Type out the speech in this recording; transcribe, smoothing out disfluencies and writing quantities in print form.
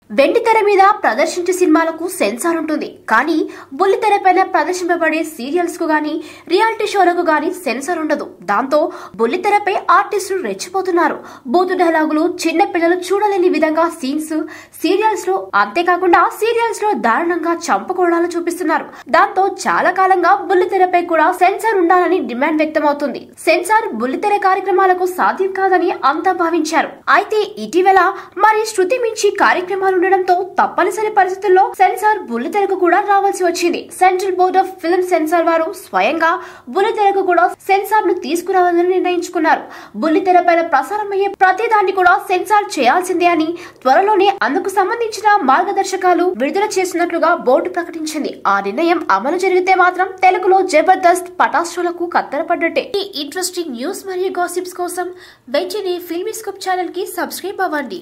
వెండితెర మీద ప్రదర్శించే సినిమాలకు సెన్సార్ ఉంటుంది. కానీ బుల్లితెరపైన ప్రదర్శింపబడే సీరియల్స్ కు గానీ రియాలిటీ షోలకు గానీ సెన్సార్ ఉండదు. దాంతో బుల్లితెరపై ఆర్టిస్టులు రెచ్చిపోతున్నారు. బూతు డైలాగులు, చిన్న పిల్లలు చూడలేని విధంగా సీన్స్ సీరియల్స్ లో, అంతేకాకుండా సీరియల్స్ లో దారుణంగా చంపుకోవడాలు చూపిస్తున్నారు. దాంతో చాలా కాలంగా బుల్లితెరపై కూడా సెన్సార్ ఉండాలని డిమాండ్ వ్యక్తమవుతుంది. సెన్సార్ బుల్లితెర కార్యక్రమాలకు సాధ్యం కాదని అంతా భావించారు. అయితే ఇటీవల మరి శృతి మించి కార్యక్రమాలు ఉండడంతో తప్పనిసరి పరిస్థితుల్లో సెన్సార్ బుల్లితెరకు కూడా రావాల్సి వచ్చింది. Central board of film censor వారు స్వయంగా బుల్లితెరకు కూడా సెన్సార్ ను తీసుకురావాలని నిర్ణయించుకున్నారు. బుల్లితెరపైన ప్రసారమయ్యే ప్రతి దాన్ని కూడా సెన్సార్ చేయాల్సిందే అని త్వరలోనే అందుకు సంబంధించిన మార్గదర్శకాలు విడుదల చేస్తున్నట్లుగా బోర్డు ప్రకటించింది. ఆ నిర్ణయం అమలు జరిగితే మాత్రం తెలుగులో జబర్దస్త్ పటాస్ట్రోలకు కత్తెరపడ్డట్టే. ఈ ఇంట్రెస్టింగ్ న్యూస్ మరియు గాసిప్స్ కోసం వెంటనే ఫిల్మీ స్కోప్ ఛానల్ కి సబ్స్క్రైబ్ అవ్వండి.